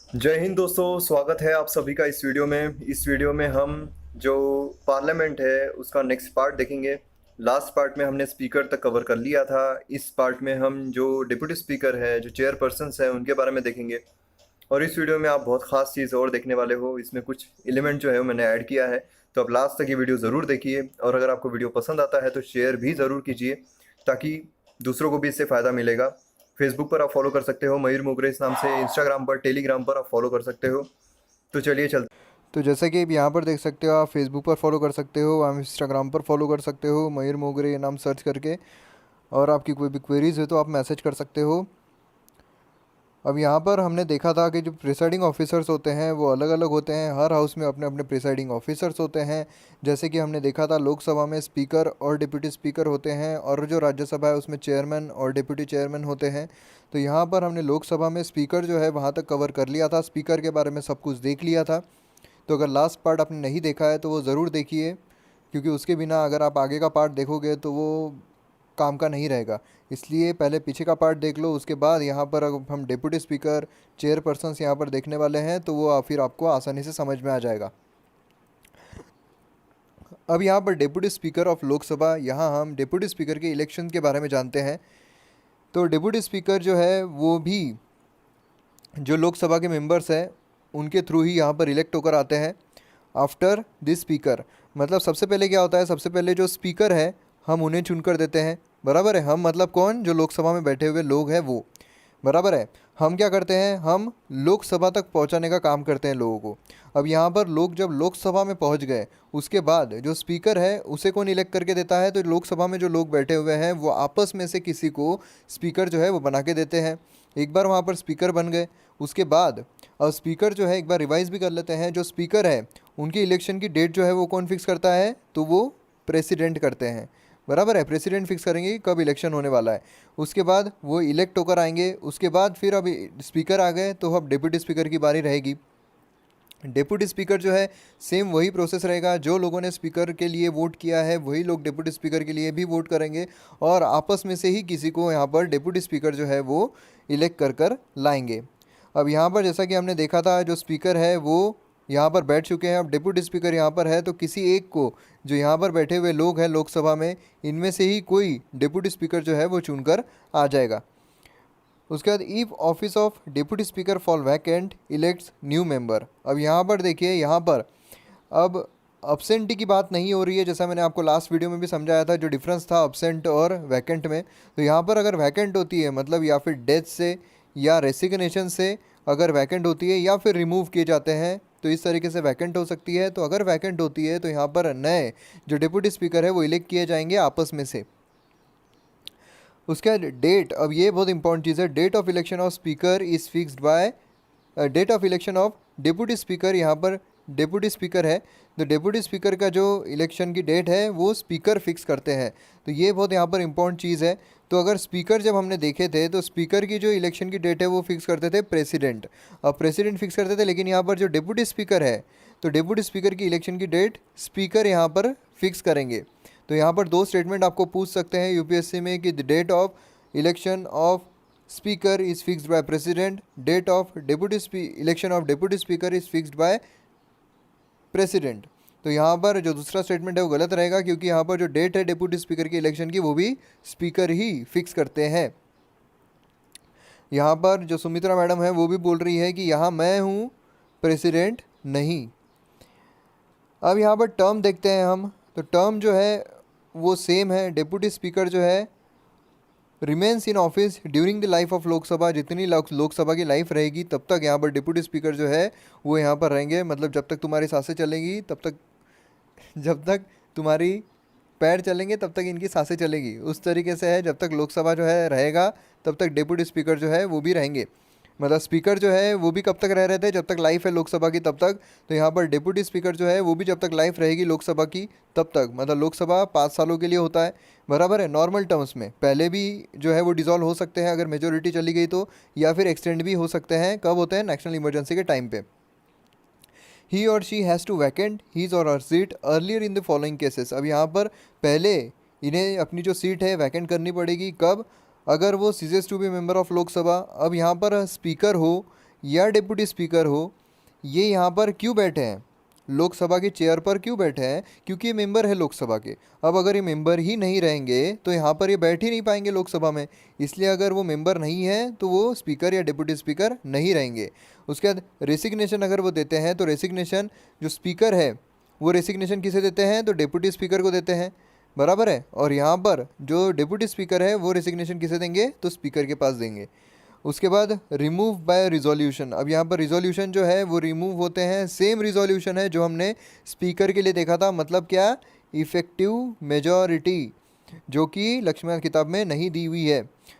जय हिंद दोस्तों, स्वागत है आप सभी का इस वीडियो में। इस वीडियो में हम जो पार्लियामेंट है उसका नेक्स्ट पार्ट देखेंगे। लास्ट पार्ट में हमने स्पीकर तक कवर कर लिया था। इस पार्ट में हम जो डिप्यूटी स्पीकर है, जो चेयरपर्सन्स हैं, उनके बारे में देखेंगे। और इस वीडियो में आप बहुत ख़ास चीज़ और देखने वाले हो। इसमें कुछ एलिमेंट जो है वो मैंने ऐड किया है, तो आप लास्ट तक ये वीडियो ज़रूर देखिए। और अगर आपको वीडियो पसंद आता है तो शेयर भी ज़रूर कीजिए, ताकि दूसरों को भी इससे फ़ायदा मिलेगा। फेसबुक पर आप फॉलो कर सकते हो मयूर मोगरे इस नाम से, इंस्टाग्राम पर, टेलीग्राम पर आप फॉलो कर सकते हो। तो चलिए चलते। तो जैसा कि आप यहाँ पर देख सकते हो, आप फेसबुक पर फॉलो कर सकते हो, आप इंस्टाग्राम पर फॉलो कर सकते हो मयूर मोगरे ये नाम सर्च करके। और आपकी कोई भी क्वेरीज है तो आप मैसेज कर सकते हो। अब यहाँ पर हमने देखा था कि जो प्रिसाइडिंग ऑफिसर्स होते हैं वो अलग अलग होते हैं। हर हाउस में अपने अपने प्रिसाइडिंग ऑफिसर्स होते हैं। जैसे कि हमने देखा था लोकसभा में स्पीकर और डिप्यूटी स्पीकर होते हैं, और जो राज्यसभा है उसमें चेयरमैन और डिप्यूटी चेयरमैन होते हैं। तो यहाँ पर हमने लोकसभा में स्पीकर जो है वहाँ तक कवर कर लिया था, स्पीकर के बारे में सब कुछ देख लिया था। तो अगर लास्ट पार्ट आपने नहीं देखा है तो वो ज़रूर देखिए, क्योंकि उसके बिना अगर आप आगे का पार्ट देखोगे तो वो काम का नहीं रहेगा। इसलिए पहले पीछे का पार्ट देख लो, उसके बाद यहाँ पर अगर हम डिप्यूटी स्पीकर चेयरपर्सन्स यहाँ पर देखने वाले हैं तो वो फिर आपको आसानी से समझ में आ जाएगा। अब यहाँ पर डिप्यूटी स्पीकर ऑफ लोकसभा, यहाँ हम डिप्यूटी स्पीकर के इलेक्शन के बारे में जानते हैं। तो डिप्यूटी स्पीकर जो है वो भी जो लोकसभा के मेंबर्स हैं उनके थ्रू ही यहाँ पर इलेक्ट होकर आते हैं। आफ्टर दिस स्पीकर, मतलब सबसे पहले क्या होता है, सबसे पहले जो स्पीकर है हम उन्हें चुनकर देते हैं। बराबर है, हम मतलब कौन, जो लोकसभा में बैठे हुए लोग हैं वो। बराबर है, हम क्या करते हैं, हम लोकसभा तक पहुंचाने का काम करते हैं लोगों को। अब यहाँ पर लोग जब लोकसभा में पहुंच गए, उसके बाद जो स्पीकर है उसे कौन इलेक्ट करके देता है, तो लोकसभा में जो लोग बैठे हुए हैं वो आपस में से किसी को स्पीकर जो है वो बना के देते हैं। एक बार वहाँ पर स्पीकर बन गए, उसके बाद अब स्पीकर जो है, एक बार रिवाइज भी कर लेते हैं, जो स्पीकर है उनकी इलेक्शन की डेट जो है वो कौन फिक्स करता है, तो वो प्रेसिडेंट करते हैं। बराबर है, प्रेसिडेंट फिक्स करेंगे कि कब इलेक्शन होने वाला है। उसके बाद वो इलेक्ट होकर आएंगे। उसके बाद फिर अब स्पीकर आ गए तो अब डिप्यूटी स्पीकर की बारी रहेगी। डिप्यूटी स्पीकर जो है सेम वही प्रोसेस रहेगा, जो लोगों ने स्पीकर के लिए वोट किया है वही लोग डिप्यूटी स्पीकर के लिए भी वोट करेंगे, और आपस में से ही किसी को यहाँ पर डिप्यूटी स्पीकर जो है वो इलेक्ट कर कर लाएंगे। अब यहाँ पर जैसा कि हमने देखा था, जो स्पीकर है वो यहाँ पर बैठ चुके हैं। अब डिप्यूटी स्पीकर यहाँ पर है तो किसी एक को, जो यहाँ पर बैठे हुए लोग हैं लोकसभा में, इनमें से ही कोई डिप्यूटी स्पीकर जो है वो चुनकर आ जाएगा। उसके बाद if office of deputy speaker fall vacant elects new member. अब यहाँ पर देखिए, यहाँ पर अब अब्सेंटी की बात नहीं हो रही है, जैसा मैंने आपको लास्ट वीडियो में भी समझाया था, जो डिफरेंस था अब्सेंट और वैकेंट में। तो यहाँ पर अगर वैकेंट होती है, मतलब या फिर डेथ से या रेसिग्नेशन से अगर वैकेंट होती है, या फिर रिमूव किए जाते हैं, तो इस तरीके से वैकेंट हो सकती है। तो अगर वैकेंट होती है तो यहाँ पर नए जो डिप्यूटी स्पीकर है वो इलेक्ट किए जाएंगे आपस में से। उसके बाद डेट, अब ये बहुत इंपॉर्टेंट चीज़ है, date of election of speaker is fixed by date of election of deputy speaker. यहाँ पर डिप्यूटी स्पीकर है तो डिप्यूटी स्पीकर का जो इलेक्शन की डेट है वो स्पीकर फिक्स करते हैं। तो ये बहुत यहाँ पर इंपॉर्टेंट चीज़ है। तो अगर स्पीकर जब हमने देखे थे तो स्पीकर की जो इलेक्शन की डेट है वो फिक्स करते थे प्रेसिडेंट, अब प्रेसिडेंट फिक्स करते थे। लेकिन यहाँ पर जो डिप्यूटी स्पीकर है, तो डिप्यूटी स्पीकर की इलेक्शन की डेट स्पीकर यहाँ पर फिक्स करेंगे। तो यहाँ पर दो स्टेटमेंट आपको पूछ सकते हैं यूपीएससी में कि the date of election of speaker is fixed by president, date of deputy election of deputy speaker is fixed by president. तो यहाँ पर जो दूसरा स्टेटमेंट है वो गलत रहेगा, क्योंकि यहाँ पर जो डेट है डिप्यूटी स्पीकर की इलेक्शन की वो भी स्पीकर ही फिक्स करते हैं। यहाँ पर जो सुमित्रा मैडम है वो भी बोल रही है कि यहाँ मैं हूँ, प्रेसिडेंट नहीं। अब यहाँ पर टर्म देखते हैं हम, तो टर्म जो है वो सेम है। डिप्यूटी स्पीकर जो है remains in office during the life of Lok Sabha, जितनी लोकसभा की लाइफ रहेगी तब तक यहाँ पर डिप्यूटी स्पीकर जो है वो यहाँ पर रहेंगे। मतलब जब तक तुम्हारी सांसें चलेंगी तब तक, जब तक तुम्हारी पैर चलेंगे तब तक इनकी सांसें चलेगी, उस तरीके से है। जब तक लोकसभा जो है रहेगा तब तक डिप्यूटी स्पीकर जो है वो भी रहेंगे। मतलब स्पीकर जो है वो भी कब तक रह रहे थे, जब तक लाइफ है लोकसभा की तब तक। तो यहाँ पर डिप्यूटी स्पीकर जो है वो भी जब तक लाइफ रहेगी लोकसभा की तब तक, मतलब लोकसभा 5 सालों के लिए होता है। बराबर है, नॉर्मल टर्म्स में पहले भी जो है वो डिसॉल्व हो सकते हैं अगर मेजोरिटी चली गई तो, या फिर एक्सटेंड भी हो सकते हैं। कब होते हैं, नेशनल इमरजेंसी के टाइम पे। ही और she has to vacant his और her seat earlier in the following cases. अब यहाँ पर पहले इन्हें अपनी जो सीट है वैकेंट करनी पड़ेगी, कब, अगर वो ceases to be member of Lok Sabha. अब यहाँ पर स्पीकर हो या डिप्टी स्पीकर हो, ये यहाँ पर क्यों बैठे हैं, लोकसभा के चेयर पर क्यों बैठे हैं, क्योंकि ये मेंबर है लोकसभा के। अब अगर ये मेंबर ही नहीं रहेंगे तो यहाँ पर ये बैठ ही नहीं पाएंगे लोकसभा में, इसलिए अगर वो मेंबर नहीं है तो वो स्पीकर या डिप्टी स्पीकर नहीं रहेंगे। उसके बाद रेसिग्नेशन अगर वो देते हैं तो रेसिग्नेशन जो स्पीकर है वो रेसिग्नेशन किसे देते हैं, तो डिप्टी स्पीकर को देते हैं, बराबर है। और यहाँ पर जो डिप्टी स्पीकर है वो रेसिग्नेशन किसे देंगे, तो स्पीकर के पास देंगे। उसके बाद रिमूव बाय रिजोल्यूशन, अब यहाँ पर रिजोल्यूशन जो है वो रिमूव होते हैं, सेम रिजोल्यूशन है जो हमने स्पीकर के लिए देखा था, मतलब क्या, इफ़ेक्टिव मेजॉरिटी, जो कि लक्ष्मण किताब में नहीं दी हुई है।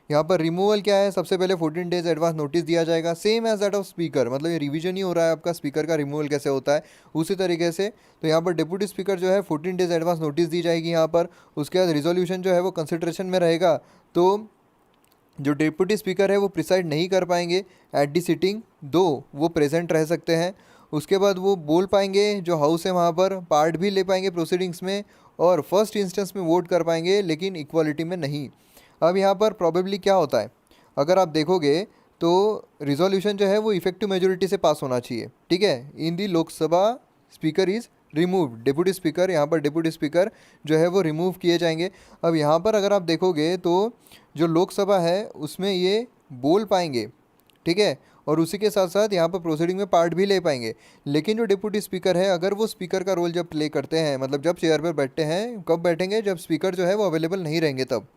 यहाँ पर रिमूवल क्या है, सबसे पहले 14 डेज एडवांस नोटिस दिया जाएगा, same as that of speaker, मतलब ये रिवीजन ही हो रहा है आपका, स्पीकर का रिमूवल कैसे होता है उसी तरीके से। तो यहाँ पर डिप्टी स्पीकर जो है 14 डेज एडवांस नोटिस दी जाएगी यहाँ पर। उसके बाद रिजोल्यूशन जो है वो कंसिडरेशन में रहेगा, तो जो डिप्टी स्पीकर है वो प्रिसाइड नहीं कर पाएंगे एट दी सिटिंग, दो वो प्रेजेंट रह सकते हैं। उसके बाद वो बोल पाएंगे, जो हाउस है वहाँ पर पार्ट भी ले पाएंगे प्रोसीडिंग्स में, और फर्स्ट इंस्टेंस में वोट कर पाएंगे, लेकिन इक्वालिटी में नहीं। अब यहाँ पर प्रॉबेबली क्या होता है, अगर आप देखोगे तो रिजोल्यूशन जो है वो इफेक्टिव मेजोरिटी से पास होना चाहिए, ठीक है। In the Lok Sabha speaker is remove, deputy speaker, यहाँ पर डिप्टी स्पीकर जो है वो रिमूव किए जाएंगे। अब यहाँ पर अगर आप देखोगे तो जो लोकसभा है उसमें ये बोल पाएंगे, ठीक है, और उसी के साथ साथ यहाँ पर प्रोसीडिंग में पार्ट भी ले पाएंगे। लेकिन जो डिप्टी स्पीकर है, अगर वो स्पीकर का रोल जब प्ले करते हैं, मतलब जब चेयर पर बैठते हैं, कब बैठेंगे, जब स्पीकर जो है वो अवेलेबल नहीं रहेंगे, तब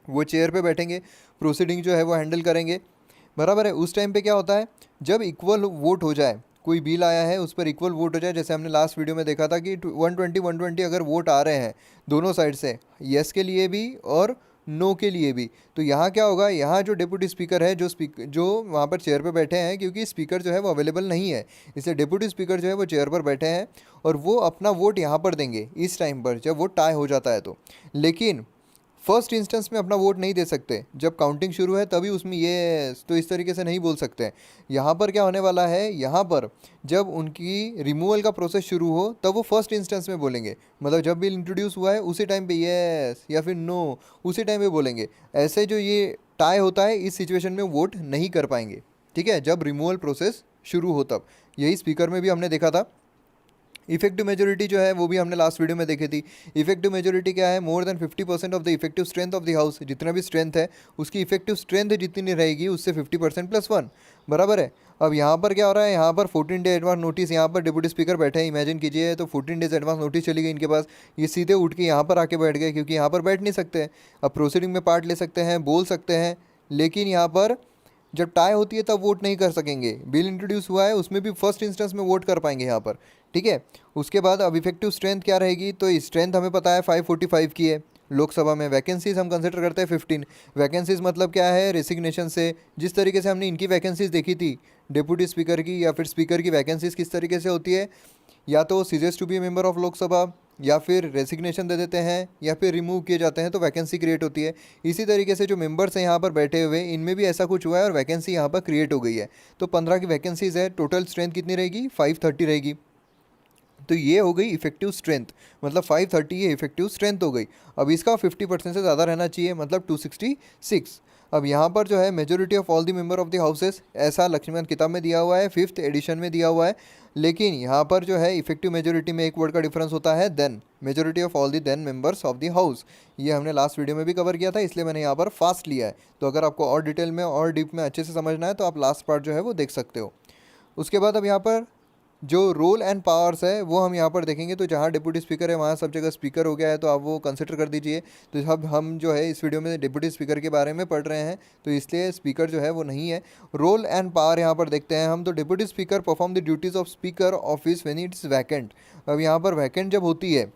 वो चेयर पे बैठेंगे, प्रोसीडिंग जो है वो हैंडल करेंगे, बराबर है। उस टाइम पे क्या होता है, जब इक्वल वोट हो जाए, कोई बिल आया है उस पर इक्वल वोट हो जाए, जैसे हमने लास्ट वीडियो में देखा था कि 120 अगर वोट आ रहे हैं दोनों साइड से, यस के लिए भी और नो के लिए भी, तो यहाँ क्या होगा, यहाँ जो डिप्टी स्पीकर है, जो वहाँ पर चेयर पे बैठे हैं, क्योंकि स्पीकर जो है वो अवेलेबल नहीं है, इसलिए डिप्टी स्पीकर जो है वो चेयर पर बैठे हैं और वो अपना वोट यहाँ पर देंगे इस टाइम पर, जब वोट टाई हो जाता है तो। लेकिन फर्स्ट इंस्टेंस में अपना वोट नहीं दे सकते, जब काउंटिंग शुरू है तभी उसमें ये, तो इस तरीके से नहीं बोल सकते। यहाँ पर क्या होने वाला है, यहाँ पर जब उनकी रिमूवल का प्रोसेस शुरू हो तब वो फर्स्ट इंस्टेंस में बोलेंगे, मतलब जब बिल इंट्रोड्यूस हुआ है उसी टाइम पे येस या फिर नो उसी टाइम पे बोलेंगे। ऐसे जो ये टाई होता है, इस सिचुएशन में वोट नहीं कर पाएंगे, ठीक है, जब रिमूवल प्रोसेस शुरू हो तब। यही स्पीकर में भी हमने देखा था। इफेक्टिव मेजोरिटी जो है वो भी हमने लास्ट वीडियो में देखी थी। इफेक्टिव मेजोरिटी क्या है, more than 50% of the effective strength of the house, जितना भी स्ट्रेंथ है उसकी इफेक्टिव स्ट्रेंथ जितनी रहेगी उससे 50% + 1, बराबर है। अब यहाँ पर क्या हो रहा है, यहाँ पर 14 डे एडवांस नोटिस, यहाँ पर डिप्टी स्पीकर बैठे हैं, इमेजिन कीजिए, तो 14 डेज एडवांस नोटिस चली गई इनके पास, ये सीधे उठ के यहाँ पर आके बैठ गए, क्योंकि यहाँ पर बैठ नहीं सकते। अब प्रोसीडिंग में पार्ट ले सकते हैं, बोल सकते हैं, लेकिन यहाँ पर जब टाई होती है तब वोट नहीं कर सकेंगे। बिल इंट्रोड्यूस हुआ है उसमें भी फर्स्ट इंस्टेंस में वोट कर पाएंगे यहाँ पर, ठीक है। उसके बाद अब इफेक्टिव स्ट्रेंथ क्या रहेगी, तो स्ट्रेंथ हमें पता है 545 की है लोकसभा में। वैकेंसीज हम कंसिडर करते हैं 15। वैकेंसीज मतलब क्या है, रेसिग्नेशन से, जिस तरीके से हमने इनकी वैकेंसीज देखी थी डिप्टी स्पीकर की या फिर स्पीकर की वैकेंसीज किस तरीके से होती है, या तो ceases to be member of Lok Sabha, या फिर रेसिग्नेशन दे देते हैं, या फिर रिमूव किए जाते हैं तो वैकेंसी क्रिएट होती है। इसी तरीके से जो मेंबर्स हैं यहाँ पर बैठे हुए, इनमें भी ऐसा कुछ हुआ है और वैकेंसी यहाँ पर क्रिएट हो गई है। तो 15 की वैकेंसीज है, टोटल स्ट्रेंथ कितनी रहेगी, 530 रहेगी। तो ये हो गई इफेक्टिव स्ट्रेंथ, मतलब 530 ये इफेक्टिव स्ट्रेंथ हो गई। अब इसका 50% से ज़्यादा रहना चाहिए, मतलब 266। अब यहाँ पर जो है majority of all the member of the houses, ऐसा लक्ष्मण किताब में दिया हुआ है, 5th एडिशन में दिया हुआ है। लेकिन यहाँ पर जो है इफेक्टिव मेजोरिटी में एक वर्ड का डिफरेंस होता है, then majority of all the then members of the house. ये हमने लास्ट वीडियो में भी कवर किया था, इसलिए मैंने यहाँ पर फास्ट लिया है। तो अगर आपको और डिटेल में और डीप में अच्छे से समझना है तो आप लास्ट पार्ट जो है वो देख सकते हो। उसके बाद अब यहाँ पर जो रोल एंड पावर्स है वो हम यहाँ पर देखेंगे। तो जहाँ डिप्टी स्पीकर है वहाँ सब जगह स्पीकर हो गया है, तो आप वो कंसिडर कर दीजिए। तो अब हम जो है इस वीडियो में डिप्टी स्पीकर के बारे में पढ़ रहे हैं, तो इसलिए स्पीकर जो है वो नहीं है। रोल एंड पावर यहाँ पर देखते हैं हम। तो deputy speaker perform the duties of speaker office when it's vacant. अब यहाँ पर वैकेंट जब होती है,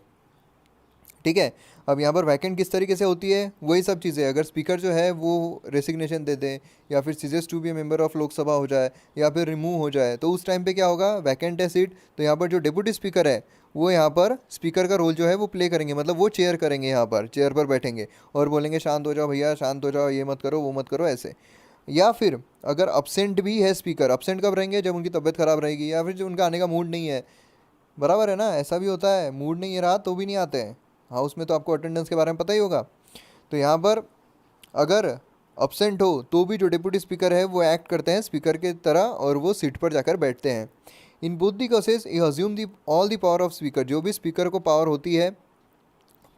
ठीक है, अब यहाँ पर वैकेंट किस तरीके से होती है, वही सब चीज़ें, अगर स्पीकर जो है वो रेसिग्नेशन दे दे, या फिर ceases to be member of Lok Sabha हो जाए, या फिर रिमूव हो जाए, तो उस टाइम पे क्या होगा, वैकेंट है सीट, तो यहाँ पर जो डिप्टी स्पीकर है वो यहाँ पर स्पीकर का रोल जो है वो प्ले करेंगे, मतलब वो चेयर करेंगे, यहाँ पर चेयर पर बैठेंगे और बोलेंगे शांत हो जाओ भैया, शांत हो जाओ, ये मत करो वो मत करो, ऐसे। या फिर अगर अब्सेंट भी है स्पीकर, अब्सेंट कब रहेंगे, जब उनकी तबीयत ख़राब रहेगी, या फिर जो उनका आने का मूड नहीं है, बराबर है ना, ऐसा भी होता है, मूड नहीं रहा तो भी नहीं आते हैं हाउस में, तो आपको अटेंडेंस के बारे में पता ही होगा। तो यहाँ पर अगर absent हो तो भी जो डिप्टी स्पीकर है वो एक्ट करते हैं स्पीकर के तरह और वो सीट पर जाकर बैठते हैं। In both the cases he assume the all the power of speaker. जो भी स्पीकर को पावर होती है,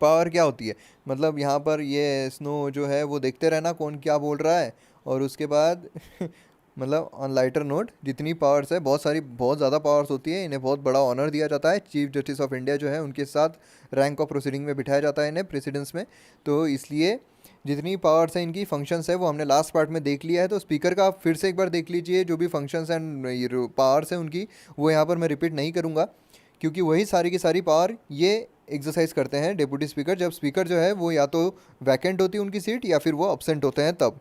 पावर क्या होती है मतलब यहाँ पर ये स्नो जो है वो देखते रहना कौन क्या बोल रहा है, और उसके बाद मतलब ऑन लाइटर नोट जितनी पावर्स है, बहुत सारी बहुत ज़्यादा पावर्स होती है, इन्हें बहुत बड़ा ऑनर दिया जाता है। चीफ जस्टिस ऑफ इंडिया जो है उनके साथ रैंक ऑफ प्रोसीडिंग में बिठाया जाता है इन्हें प्रेसिडेंस में। तो इसलिए जितनी पावर्स हैं इनकी फंक्शंस है वो हमने लास्ट पार्ट में देख लिया है। तो स्पीकर का आप फिर से एक बार देख लीजिए, जो भी फंक्शंस एंड पावर्स हैं उनकी वो यहाँ पर मैं रिपीट नहीं करूँगा, क्योंकि वही सारी की सारी पावर ये एक्सरसाइज करते हैं डिप्टी स्पीकर, जब स्पीकर जो है वो या तो वैकेंट होती है उनकी सीट या फिर वो अब्सेंट होते हैं तब।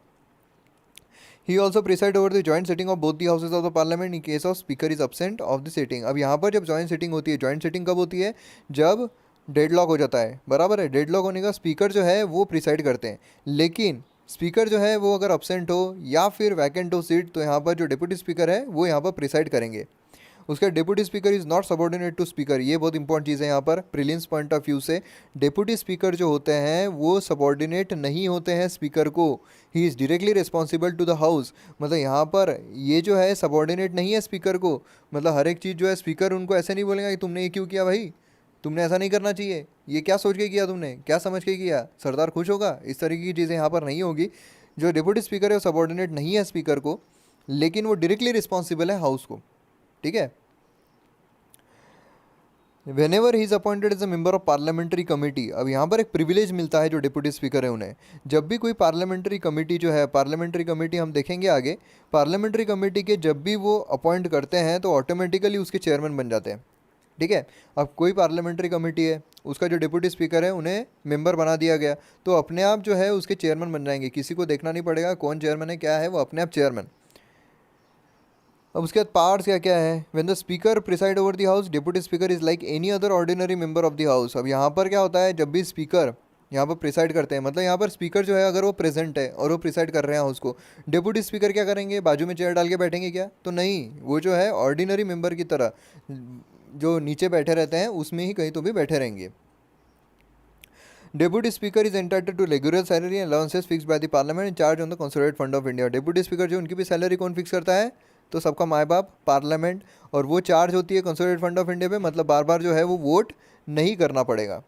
He also preside over the joint sitting of both the houses of the parliament in case of speaker is absent of the sitting. अब यहाँ पर जब जॉइंट सिटिंग होती है, जॉइंट सिटिंग कब होती है, जब डेडलॉक हो जाता है, बराबर है। डेडलॉक होने का स्पीकर जो है वो प्रिसाइड करते हैं, लेकिन स्पीकर जो है वो अगर अब्सेंट हो या फिर वैकेंट हो सीट, तो यहाँ पर जो डिप्टी स्पीकर है वो यहाँ पर प्रिसाइड करेंगे। उसका deputy speaker is not subordinate to speaker. ये बहुत इंपॉर्टेंट चीज़ है यहाँ पर प्रीलिम्स पॉइंट ऑफ व्यू से। डिप्टी स्पीकर जो होते हैं वो सबॉर्डिनेट नहीं होते हैं स्पीकर को, he is directly responsible to the house. मतलब यहाँ पर ये जो है सबॉर्डिनेट नहीं है स्पीकर को, मतलब हर एक चीज़ जो है स्पीकर उनको ऐसे नहीं बोलेगा कि तुमने ये क्यों किया भाई, तुमने ऐसा नहीं करना चाहिए, ये क्या सोच के किया, तुमने क्या समझ के किया, सरदार खुश होगा, इस तरीके की चीज़ें यहाँ पर नहीं होगी। जो डिप्टी स्पीकर है वो सबॉर्डिनेट नहीं है स्पीकर को, लेकिन वो डायरेक्टली रिस्पॉन्सिबल है हाउस को, ठीक है। Whenever he is appointed as a member of parliamentary committee. अब यहाँ पर एक प्रिविलेज मिलता है जो डिप्टी स्पीकर है उन्हें, जब भी कोई पार्लियामेंट्री कमेटी जो है, पार्लियामेंट्री कमेटी हम देखेंगे आगे, पार्लियामेंट्री कमेटी के जब भी वो अपॉइंट करते हैं तो ऑटोमेटिकली उसके चेयरमैन बन जाते हैं, ठीक है। अब कोई पार्लियामेंट्री कमेटी है, उसका जो डिप्टी स्पीकर है उन्हें मेंबर बना दिया गया, तो अपने आप जो है उसके चेयरमैन बन जाएंगे, किसी को देखना नहीं पड़ेगा कौन चेयरमैन है क्या है, वो अपने आप चेयरमैन। अब उसके बाद पावर्स क्या क्या है। When the speaker preside over the house, deputy speaker is like any other ordinary member of the house. अब यहाँ पर क्या होता है, जब भी स्पीकर यहाँ पर प्रिसाइड करते हैं, मतलब यहाँ पर स्पीकर जो है अगर वो प्रेजेंट है और वो प्रिसाइड कर रहे हैं हाउस को, डिप्टी स्पीकर क्या करेंगे, बाजू में चेयर डाल के बैठेंगे क्या, तो नहीं, वो जो है ऑर्डिनरी मेंबर की तरह जो नीचे बैठे रहते हैं उसमें ही कहीं तो भी बैठे रहेंगे। Deputy Speaker is entitled to regular salary and allowances fixed by the Parliament in charge on the Consolidated Fund of India। Deputy Speaker जो उनकी भी सैलरी कौन फिक्स करता है, तो सबका माँ बाप पार्लियामेंट, और वो चार्ज होती है कंसोलिडेटेड फंड ऑफ इंडिया पे, मतलब बार बार जो है वो वोट नहीं करना पड़ेगा।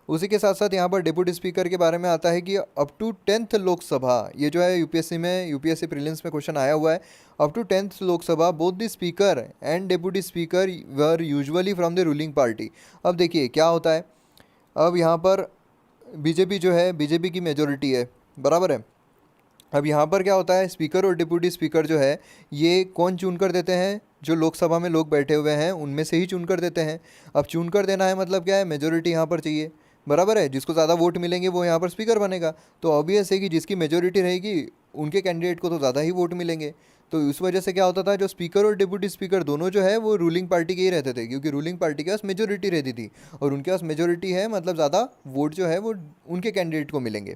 उसी के साथ साथ यहाँ पर डिप्टी स्पीकर के बारे में आता है कि अप टू 10th लोकसभा, ये जो है यूपीएससी में, यूपीएससी प्रीलिम्स में क्वेश्चन आया हुआ है, up to 10th Lok Sabha both the speaker and deputy speaker were usually from the ruling party. अब देखिए क्या होता है, अब यहाँ पर बीजेपी जो है, बीजेपी की मेजोरिटी है, बराबर है। अब यहाँ पर क्या होता है, स्पीकर और डिप्टी स्पीकर जो है ये कौन चुन कर देते हैं, जो लोकसभा में लोग बैठे हुए हैं उनमें से ही चुन कर देते हैं। अब चुन कर देना है मतलब क्या है, मेजोरिटी यहाँ पर चाहिए, बराबर है। जिसको ज़्यादा वोट मिलेंगे वो यहाँ पर स्पीकर बनेगा, तो ऑब्वियस है कि जिसकी मेजोरिटी रहेगी उनके कैंडिडेट को तो ज़्यादा ही वोट मिलेंगे। तो इस वजह से क्या होता था, जो स्पीकर और डिप्टी स्पीकर दोनों जो है वो रूलिंग पार्टी के ही रहते थे, क्योंकि रूलिंग पार्टी के पास मेजोरिटी रहती थी, और उनके पास मेजोरिटी है मतलब ज़्यादा वोट जो है वो उनके कैंडिडेट को मिलेंगे।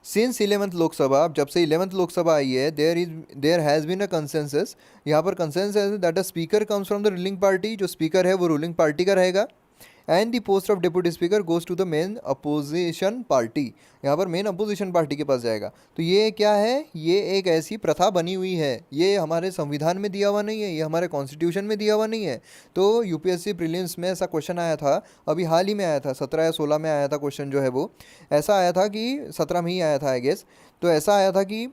सिंस 11th लोकसभा, जब से 11th लोकसभा आई है, there has been a consensus, यहाँ पर consensus that a speaker comes from the ruling party, जो स्पीकर है वो रूलिंग पार्टी का रहेगा, and the post of deputy speaker goes to the main opposition party, यहाँ पर मेन अपोजिशन पार्टी के पास जाएगा। तो ये क्या है, ये एक ऐसी प्रथा बनी हुई है, ये हमारे संविधान में दिया हुआ नहीं है, ये हमारे कॉन्स्टिट्यूशन में दिया हुआ नहीं है। तो यूपीएससी प्रीलिम्स में ऐसा क्वेश्चन आया था, अभी हाल ही में आया था, 17 या 16 में आया था क्वेश्चन जो है वो ऐसा आया था कि 17 में ही आया था आई गेस। तो ऐसा आया था कि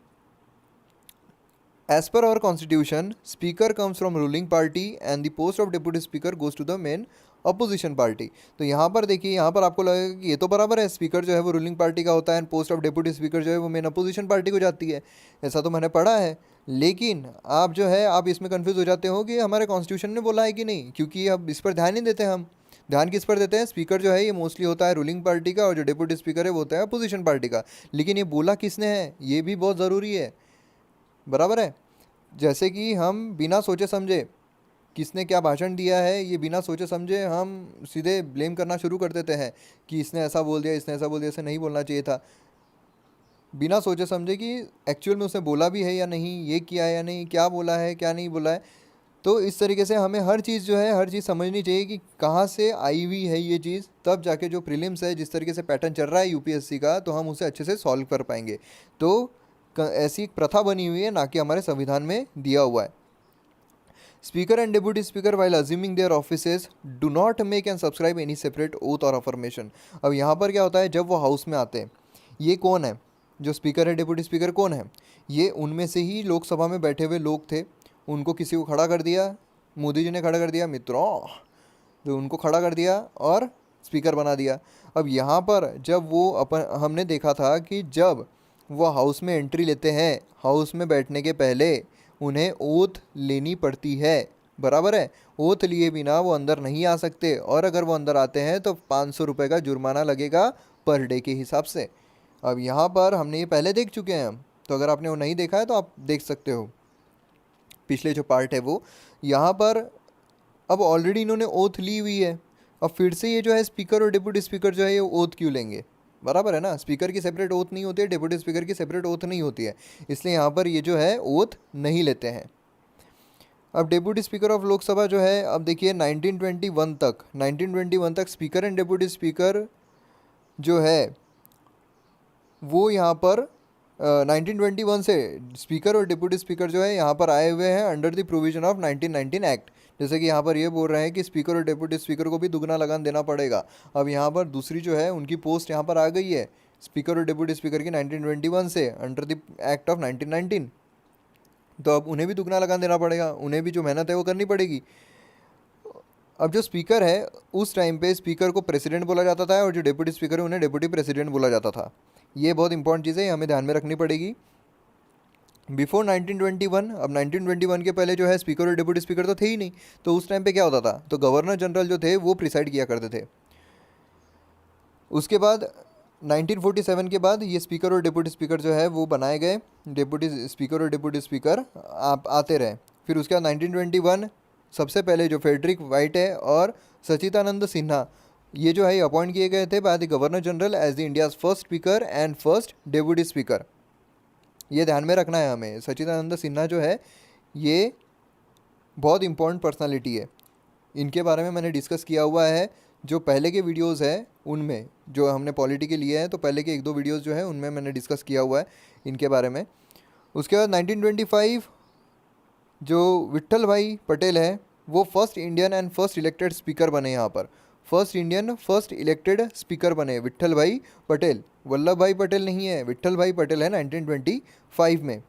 as per our constitution speaker comes from ruling party and the post of deputy speaker goes to the main opposition party. तो यहाँ पर देखिए, यहाँ पर आपको लगेगा कि ये तो बराबर है, स्पीकर जो है वो रूलिंग पार्टी का होता है and post of deputy speaker जो है वो मेन अपोजिशन पार्टी को जाती है, ऐसा तो मैंने पढ़ा है। लेकिन आप जो है आप इसमें कन्फ्यूज़ हो जाते हो कि हमारे कॉन्स्टिट्यूशन ने बोला है कि नहीं, क्योंकि अब इस पर ध्यान नहीं देते हम। ध्यान किस पर देते हैं, स्पीकर जो है ये मोस्टली होता है रूलिंग पार्टी का, और जो डिप्टी स्पीकर है वो होता है अपोजिशन पार्टी का। लेकिन ये बोला किसने है, ये भी बहुत ज़रूरी है, बराबर है। जैसे कि हम बिना सोचे समझे किसने क्या भाषण दिया है, ये बिना सोचे समझे हम सीधे ब्लेम करना शुरू कर देते हैं कि इसने ऐसा बोल दिया, इसने ऐसा बोल दिया, ऐसे नहीं बोलना चाहिए था। बिना सोचे समझे कि एक्चुअल में उसने बोला भी है या नहीं, ये किया है या नहीं, क्या बोला है क्या नहीं बोला है। तो इस तरीके से हमें हर चीज़ जो है हर चीज़ समझनी चाहिए कि कहाँ से आई हुई है ये चीज़, तब जाके जो प्रीलिम्स है जिस तरीके से पैटर्न चल रहा है यूपीएससी का, तो हम उसे अच्छे से सॉल्व कर पाएंगे। तो ऐसी एक प्रथा बनी हुई है, ना कि हमारे संविधान में दिया हुआ है। Speaker and deputy speaker while assuming their offices do not make and subscribe any separate oath और अफर्मेशन। अब यहाँ पर क्या होता है, जब वो हाउस में आते हैं, ये कौन है जो स्पीकर है, डेप्यूटी स्पीकर कौन है, ये उनमें से ही लोकसभा में बैठे हुए लोग थे। उनको किसी को खड़ा कर दिया, मोदी जी ने खड़ा कर दिया मित्रों, तो उनको खड़ा कर दिया और स्पीकर बना दिया। अब यहाँ पर जब वो हमने देखा था कि जब वो हाउस में एंट्री लेते हैं, हाउस में बैठने के पहले उन्हें ओथ लेनी पड़ती है, बराबर है। ओथ लिए बिना वो अंदर नहीं आ सकते, और अगर वो अंदर आते हैं तो 500 रुपये का जुर्माना लगेगा पर डे के हिसाब से। अब यहाँ पर हमने ये पहले देख चुके हैं हम, तो अगर आपने वो नहीं देखा है तो आप देख सकते हो पिछले जो पार्ट है वो। यहाँ पर अब ऑलरेडी इन्होंने ओथ ली हुई है, अब फिर से ये जो है स्पीकर और डिप्टी स्पीकर जो है ये ओथ क्यों लेंगे, बराबर है ना। स्पीकर की सेपरेट ओथ नहीं होती है, डिप्टी स्पीकर की सेपरेट ओथ नहीं होती है, इसलिए यहाँ पर ये जो है ओथ नहीं लेते हैं। अब डेप्यूटी स्पीकर ऑफ लोकसभा जो है, अब देखिए 1921 तक स्पीकर एंड डेप्यूटी स्पीकर जो है वो यहाँ पर 1921 से स्पीकर और डिप्यूटी स्पीकर जो है यहाँ पर आए हुए हैं under the provision of 1919 act. जैसे कि यहाँ पर ये बोल रहे हैं कि स्पीकर और डिप्यूटी स्पीकर को भी दुगना लगान देना पड़ेगा। अब यहाँ पर दूसरी जो है उनकी पोस्ट यहाँ पर आ गई है स्पीकर और डिप्यूटी स्पीकर की 1921 से अंडर द एक्ट ऑफ 1919, तो अब उन्हें भी दुगना लगान देना पड़ेगा, उन्हें भी जो मेहनत है वो करनी पड़ेगी। अब जो स्पीकर है उस टाइम पे स्पीकर को प्रेसिडेंट बोला जाता था, और जो डिप्यूटी स्पीकर है उन्हें डिप्यूटी प्रेसिडेंट बोला जाता था। ये बहुत इंपॉर्टेंट चीज़ है, हमें ध्यान में रखनी पड़ेगी। बिफोर 1921, अब 1921 के पहले जो है स्पीकर और डिप्यूटी स्पीकर तो थे ही नहीं, तो उस टाइम पे क्या होता था, तो गवर्नर जनरल जो थे वो प्रिसाइड किया करते थे। उसके बाद 1947 के बाद ये स्पीकर और डिप्यूटी स्पीकर जो है वो बनाए गए, डिप्यूटी स्पीकर और डिप्यूटी स्पीकर आप आते रहे। फिर उसके बाद 1921 सबसे पहले जो फेडरिक वाइट है और सचिदानंद सिन्हा, ये जो है अपॉइंट किए गए थे by the governor general as the India's first speaker and first deputy speaker. ये ध्यान में रखना है हमें। सचिदानंद सिन्हा जो है ये बहुत इंपॉर्टेंट पर्सनालिटी है, इनके बारे में मैंने डिस्कस किया हुआ है जो पहले के वीडियोस है उनमें, जो हमने पॉलिटी के लिए हैं तो पहले के 1-2 वीडियोस जो है उनमें मैंने डिस्कस किया हुआ है इनके बारे में। उसके बाद 1925 जो विट्ठल भाई पटेल है वो first Indian and first elected speaker बने। यहाँ पर first Indian first elected speaker बने विट्ठल भाई पटेल, वल्लभ भाई पटेल नहीं है, विट्ठल भाई पटेल है 1925 में।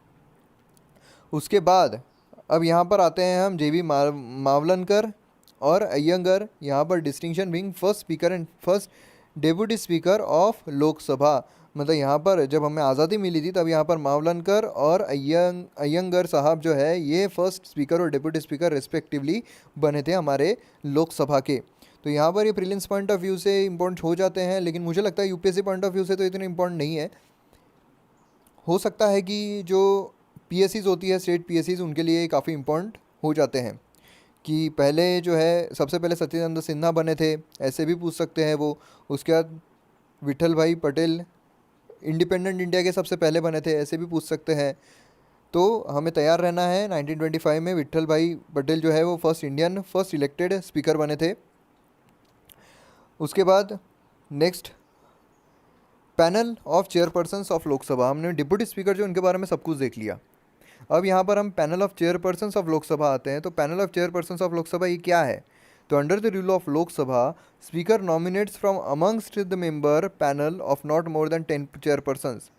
उसके बाद अब यहाँ पर आते हैं हम JV मावलनकर और अय्यंगर, यहाँ पर distinction being first speaker and first deputy speaker of Lok Sabha. मतलब यहाँ पर जब हमें आज़ादी मिली थी तब यहाँ पर मावलनकर और अय्यंगर साहब जो है ये फर्स्ट स्पीकर और डेप्यूटी स्पीकर रिस्पेक्टिवली बने थे हमारे लोकसभा के। तो यहाँ पर ये प्रीलिम्स पॉइंट ऑफ व्यू से इम्पोर्टेंट हो जाते हैं, लेकिन मुझे लगता है यूपीएससी पॉइंट ऑफ व्यू से तो इतने इम्पोर्टेंट नहीं है। हो सकता है कि जो PSCs होती है स्टेट PSCs उनके लिए काफ़ी इम्पोर्टेंट हो जाते हैं, कि पहले जो है सबसे पहले सचिदानंद सिन्हा बने थे, ऐसे भी पूछ सकते हैं वो। उसके बाद विट्ठल भाई पटेल इंडिपेंडेंट इंडिया के सबसे पहले बने थे, ऐसे भी पूछ सकते हैं। तो हमें तैयार रहना है। 1925 में विट्ठल भाई पटेल जो है वो first Indian first elected speaker बने थे। उसके बाद next panel of chairpersons of Lok Sabha, हमने डिप्यूटी स्पीकर जो उनके बारे में सब कुछ देख लिया। अब यहाँ पर हम panel of chairpersons of Lok Sabha आते हैं। तो panel of chairpersons of Lok Sabha ये क्या है, तो under the rule of Lok Sabha speaker nominates from amongst the member panel of not more than 10 chairpersons.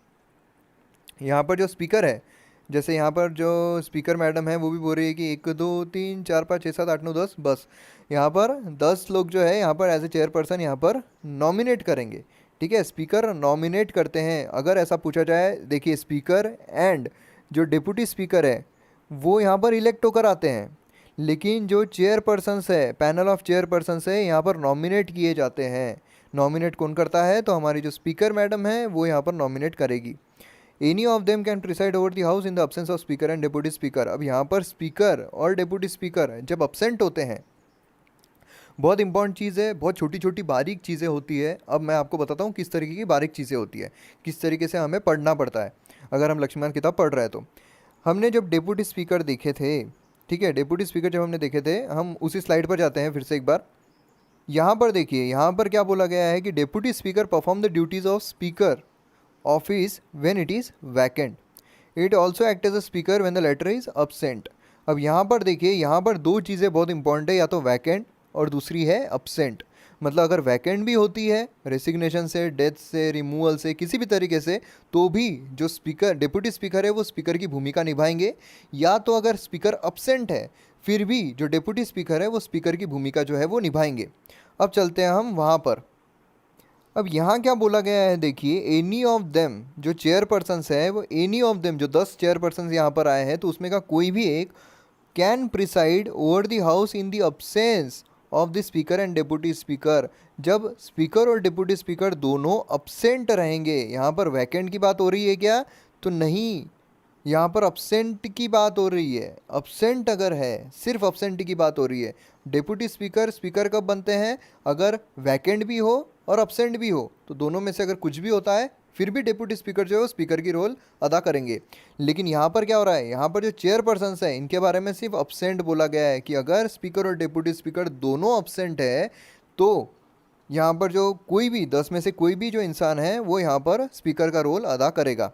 यहाँ पर जो स्पीकर है, जैसे यहाँ पर जो स्पीकर मैडम है वो भी बोल रही है कि 1 2 3 4 5 6 7 8 9 10, बस यहाँ पर 10 लोग जो है यहाँ पर एज ए चेयरपर्सन यहाँ पर नॉमिनेट करेंगे। ठीक है, स्पीकर नॉमिनेट करते हैं। अगर ऐसा पूछा जाए, देखिए स्पीकर एंड जो डिप्यूटी स्पीकर है वो यहाँ पर इलेक्ट होकर आते हैं, लेकिन जो चेयरपर्सन्स है पैनल ऑफ चेयरपर्सन्स है यहाँ पर नॉमिनेट किए जाते हैं। नॉमिनेट कौन करता है, तो हमारी जो स्पीकर मैडम है वो यहाँ पर नॉमिनेट करेगी। Any of them can preside over the house in the absence of speaker and deputy speaker. अब यहाँ पर स्पीकर और डिप्यूटी स्पीकर जब अब्सेंट होते हैं, बहुत इंपॉर्टेंट चीज़ है, बहुत छोटी छोटी बारीक चीज़ें होती है। अब मैं आपको बताता हूँ किस तरीके की बारीक चीज़ें होती है, किस तरीके से हमें पढ़ना पड़ता है अगर हम लक्ष्मण किताब पढ़ रहे हैं। तो हमने जब डिप्यूटी स्पीकर देखे थे ठीक है, डेप्यूटी स्पीकर जब हमने देखे थे, हम उसी स्लाइड पर जाते हैं फिर से एक बार। यहाँ पर देखिए, यहाँ पर क्या बोला गया है कि deputy speaker perform the duties of speaker office when it is vacant. It also act as a speaker when the latter is absent। अब यहाँ पर देखिए, यहाँ पर दो चीज़ें बहुत इंपॉर्टेंट है, या तो वैकेंट और दूसरी है absent। मतलब अगर वैकेंट भी होती है रेसिग्नेशन से, डेथ से, रिमूवल से, किसी भी तरीके से, तो भी जो स्पीकर डेप्यूटी स्पीकर है वो स्पीकर की भूमिका निभाएंगे। या तो अगर स्पीकर absent है, फिर भी जो डेप्यूटी स्पीकर है वो स्पीकर की भूमिका जो है वो निभाएंगे। अब चलते हैं हम वहाँ पर। अब यहाँ क्या बोला गया है, देखिए, एनी ऑफ देम, जो चेयरपर्सन्स है वो एनी ऑफ देम, जो 10 चेयरपर्सन्स यहाँ पर आए हैं तो उसमें का कोई भी एक can preside over the house in the absence of the speaker and deputy speaker. जब स्पीकर और डेप्यूटी स्पीकर दोनों अब्सेंट रहेंगे, यहाँ पर वैकेंट की बात हो रही है क्या? तो नहीं, यहाँ पर अब्सेंट की बात हो रही है। अब्सेंट अगर है, सिर्फ अब्सेंट की बात हो रही है। डेप्यूटी स्पीकर स्पीकर कब बनते हैं? अगर वैकेंट भी हो और अब्सेंट भी हो, तो दोनों में से अगर कुछ भी होता है फिर भी डेप्यूटी स्पीकर जो है वो स्पीकर की रोल अदा करेंगे। लेकिन यहाँ पर क्या हो रहा है, यहाँ पर जो चेयरपर्सन्स हैं इनके बारे में सिर्फ अब्सेंट बोला गया है कि अगर स्पीकर और डेप्यूटी स्पीकर दोनों अब्सेंट है तो यहाँ पर जो कोई भी 10 में से कोई भी जो इंसान है वो यहाँ पर स्पीकर का रोल अदा करेगा।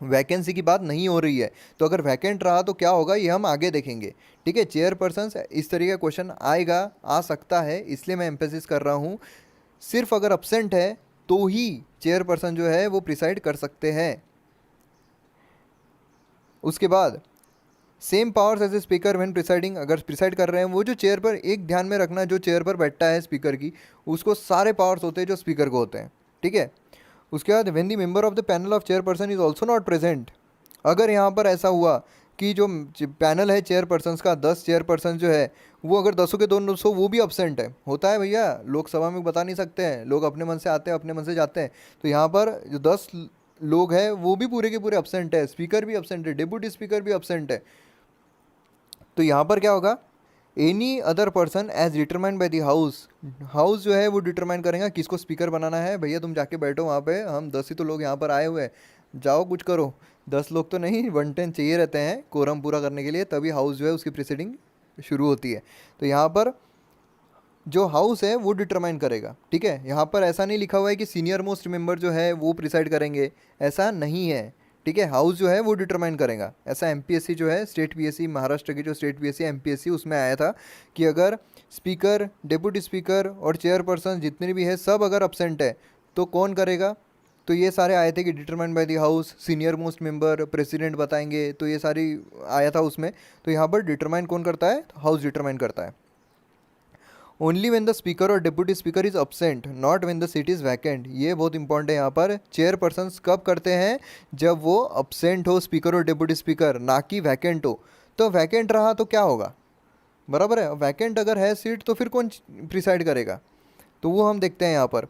वैकेंसी की बात नहीं हो रही है, तो अगर वैकेंट रहा तो क्या होगा ये हम आगे देखेंगे। ठीक है, चेयरपर्सन्स इस तरीके का क्वेश्चन आएगा, आ सकता है, इसलिए मैं एम्फेसिस कर रहा हूँ। सिर्फ अगर अब्सेंट है तो ही चेयरपर्सन जो है वो प्रिसाइड कर सकते हैं। उसके बाद same powers as a speaker when presiding, अगर प्रिसाइड कर रहे हैं वो जो चेयर पर, एक ध्यान में रखना, जो चेयर पर बैठता है स्पीकर की, उसको सारे पावर्स होते हैं जो स्पीकर को होते हैं। ठीक है, उसके बाद when the member of the panel of chairperson is also not present. अगर यहाँ पर ऐसा हुआ कि जो पैनल है चेयरपर्सन्स का, 10 चेयरपर्सन जो है वो अगर 10 के 2 वो भी अब्सेंट है, होता है भैया, लोकसभा में बता नहीं सकते हैं, लोग अपने मन से आते हैं अपने मन से जाते हैं। तो यहाँ पर जो 10 लोग हैं वो भी पूरे के पूरे अब्सेंट है, स्पीकर भी अब्सेंट है, डेप्यूटी स्पीकर भी अब्सेंट है। तो यहाँ पर क्या होगा, any other person as determined by the house. House जो है वो डिटरमाइन करेगा किसको स्पीकर बनाना है। भैया तुम जाके बैठो वहाँ पे, हम 10 ही तो लोग यहाँ पर आए हुए हैं, जाओ कुछ करो। 10 लोग तो नहीं, 110 चाहिए रहते हैं कोरम पूरा करने के लिए, तभी हाउस जो है उसकी प्रोसीडिंग शुरू होती है। तो यहाँ पर जो हाउस है वो डिटरमाइन करेगा। ठीक है, यहाँ पर ऐसा नहीं लिखा हुआ है कि सीनियर मोस्ट मेंबर जो है वो प्रिसाइड करेंगे, ऐसा नहीं है। ठीक है, हाउस जो है वो डिटरमाइन करेगा। ऐसा एमपीएससी जो है, स्टेट पीएससी, महाराष्ट्र की जो स्टेट पीएससी एमपीएससी, उसमें आया था कि अगर स्पीकर, डेप्यूटी स्पीकर और चेयरपर्सन जितने भी है सब अगर अब्सेंट है तो कौन करेगा। तो ये सारे आए थे कि determined by the house, senior most member, president बताएंगे, तो ये सारी आया था उसमें। तो यहाँ पर डिटरमाइन कौन करता है? हाउस डिटरमाइन करता है। ओनली व्हेन द स्पीकर और deputy speaker is absent, not when the seat is vacant. ये बहुत इंपॉर्टेंट है यहाँ पर। चेयरपर्सन्स कब करते हैं? जब वो अब्सेंट हो स्पीकर और डेप्यूटी स्पीकर, ना कि वैकेंट हो। तो वैकेंट रहा तो क्या होगा, बराबर है। वैकेंट अगर है सीट तो फिर कौन प्रिसाइड करेगा, तो वो हम देखते हैं यहाँ पर।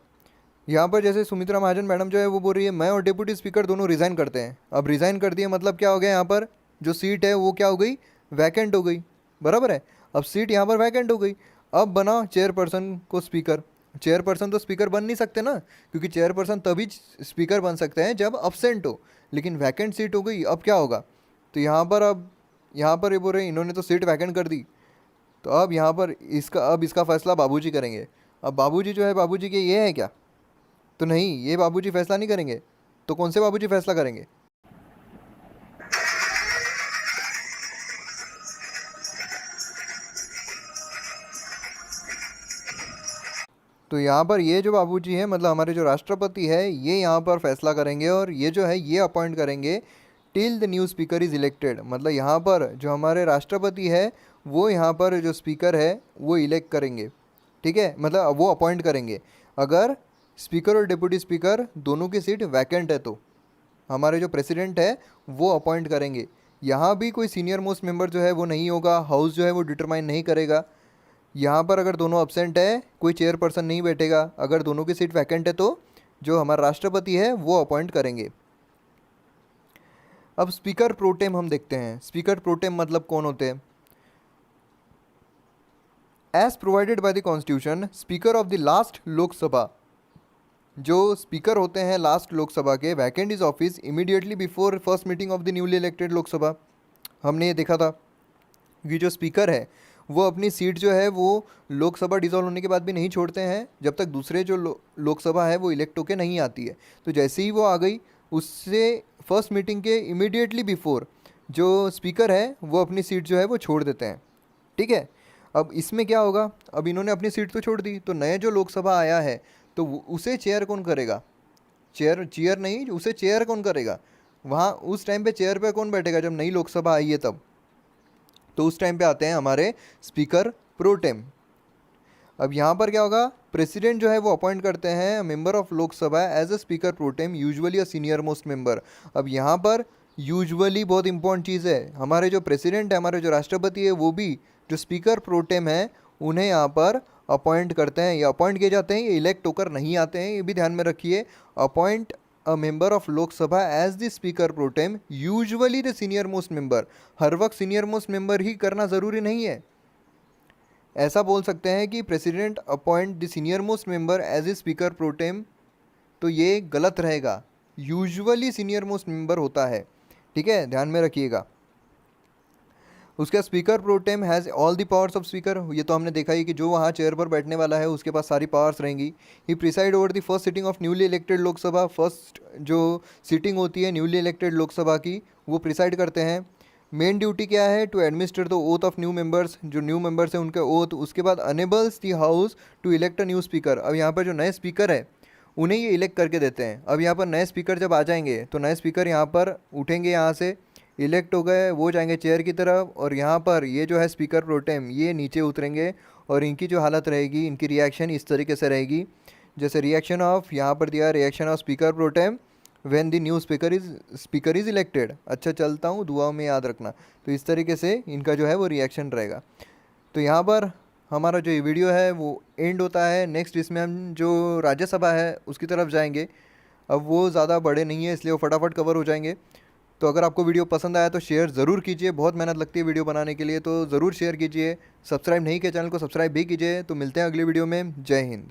यहाँ पर जैसे सुमित्रा महाजन मैडम जो है वो बोल रही है मैं और डेप्यूटी स्पीकर दोनों रिज़ाइन करते हैं। अब रिज़ाइन कर दिए मतलब क्या हो गया, यहाँ पर जो सीट है वो क्या हो गई, वैकेंट हो गई, बराबर है। अब सीट यहाँ पर वैकेंट हो गई, अब बना चेयरपर्सन को स्पीकर। चेयरपर्सन तो स्पीकर बन नहीं सकते ना, क्योंकि चेयरपर्सन तभी स्पीकर बन सकते हैं जब अब्सेंट हो। लेकिन वैकेंट सीट हो गई, अब क्या होगा, तो यहाँ पर अब यहाँ पर ये बोल रहे हैं इन्होंने तो सीट वैकेंट कर दी, तो अब यहाँ पर इसका फैसला बाबूजी करेंगे। अब बाबूजी जो है, बाबूजी के ये है क्या? तो नहीं, ये बाबूजी फैसला नहीं करेंगे। तो कौन से बाबूजी फैसला करेंगे? तो यहाँ पर ये जो बाबूजी हैं, मतलब हमारे जो राष्ट्रपति है, ये यहाँ पर फैसला करेंगे और ये जो है ये अपॉइंट करेंगे till the new speaker is elected. मतलब यहाँ पर जो हमारे राष्ट्रपति है वो यहाँ पर जो स्पीकर है वो इलेक्ट करेंगे। ठीक है, मतलब वो अपॉइंट करेंगे। अगर स्पीकर और डिप्टी स्पीकर दोनों की सीट वैकेंट है तो हमारे जो प्रेसिडेंट है वो अपॉइंट करेंगे। यहाँ भी कोई सीनियर मोस्ट मेंबर जो है वो नहीं होगा, हाउस जो है वो डिटरमाइन नहीं करेगा। यहाँ पर अगर दोनों अब्सेंट है कोई चेयरपर्सन नहीं बैठेगा। अगर दोनों की सीट वैकेंट है तो जो हमारा राष्ट्रपति है वो अपॉइंट करेंगे। अब स्पीकर प्रोटेम हम देखते हैं। स्पीकर प्रोटेम मतलब कौन होते हैं? As provided by the constitution, speaker of the last Lok Sabha, जो स्पीकर होते हैं लास्ट लोकसभा के, vacant is office immediately before first meeting of the newly elected Lok Sabha. हमने ये देखा था। कि जो स्पीकर है वो अपनी सीट जो है वो लोकसभा डिसॉल्व होने के बाद भी नहीं छोड़ते हैं जब तक दूसरे जो लोकसभा है वो इलेक्ट होके नहीं आती है। तो जैसे ही वो आ गई, उससे फर्स्ट मीटिंग के इमीडिएटली बिफोर जो स्पीकर है वो अपनी सीट जो है वो छोड़ देते हैं। ठीक है, अब इसमें क्या होगा, अब इन्होंने अपनी सीट तो छोड़ दी, तो नया जो लोकसभा आया है तो उसे चेयर कौन करेगा? चेयर नहीं, उसे चेयर कौन करेगा? वहाँ उस टाइम पे चेयर पे कौन बैठेगा जब नई लोकसभा आई है तब? तो उस टाइम पे आते हैं हमारे स्पीकर प्रोटेम। अब यहाँ पर क्या होगा, प्रेसिडेंट जो है वो अपॉइंट करते हैं member of Lok Sabha as a speaker pro tem, usually a senior most member. अब यहाँ पर यूजुअली बहुत इंपॉर्टेंट चीज़ है, हमारे जो प्रेसिडेंट है, हमारे जो राष्ट्रपति है, वो भी जो स्पीकर प्रोटेम है उन्हें यहाँ पर अपॉइंट करते हैं, या अपॉइंट किए जाते हैं, ये इलेक्ट होकर नहीं आते हैं, ये भी ध्यान में रखिए। Appoint a member of Lok Sabha as the speaker pro tem, usually the senior most member. हर वक्त सीनियर मोस्ट मेंबर ही करना ज़रूरी नहीं है। ऐसा बोल सकते हैं कि president appoint the senior most member as a speaker pro tem, तो ये गलत रहेगा, यूजुअली सीनियर मोस्ट मेंबर होता है। ठीक है, ध्यान में रखिएगा। उसका speaker pro tem has all the powers of speaker, ये तो हमने देखा ही कि जो वहाँ चेयर पर बैठने वाला है उसके पास सारी पावर्स रहेंगी। He preside over the first sitting of newly elected Lok Sabha, first जो सिटिंग होती है न्यूली इलेक्टेड लोकसभा की वो प्रिसाइड करते हैं। मेन ड्यूटी क्या है? To administer the oath of new members, जो न्यू मेंबर्स हैं उनके ओथ। उसके बाद enables the house to elect a new speaker. अब यहाँ पर जो नए स्पीकर है उन्हें ये इलेक्ट करके देते हैं। अब यहाँ पर नए स्पीकर जब आ जाएंगे तो नए स्पीकर यहाँ पर उठेंगे, यहाँ से इलेक्ट हो गए, वो जाएंगे चेयर की तरफ, और यहाँ पर ये जो है स्पीकर प्रोटेम ये नीचे उतरेंगे, और इनकी जो हालत रहेगी, इनकी रिएक्शन इस तरीके से रहेगी जैसे रिएक्शन ऑफ, यहाँ पर दिया reaction of speaker pro tem when the new speaker is elected. अच्छा, चलता हूँ, दुआओं में याद रखना। तो इस तरीके से इनका जो है वो रिएक्शन रहेगा। तो यहाँ पर हमारा जो ये वीडियो है वो एंड होता है। नेक्स्ट इसमें हम जो राज्यसभा है उसकी तरफ जाएंगे। अब वो ज़्यादा बड़े नहीं है इसलिए वो फटाफट कवर हो जाएंगे। तो अगर आपको वीडियो पसंद आया तो शेयर ज़रूर कीजिए, बहुत मेहनत लगती है वीडियो बनाने के लिए, तो ज़रूर शेयर कीजिए। सब्सक्राइब नहीं किया चैनल को सब्सक्राइब भी कीजिए। तो मिलते हैं अगली वीडियो में। जय हिंद।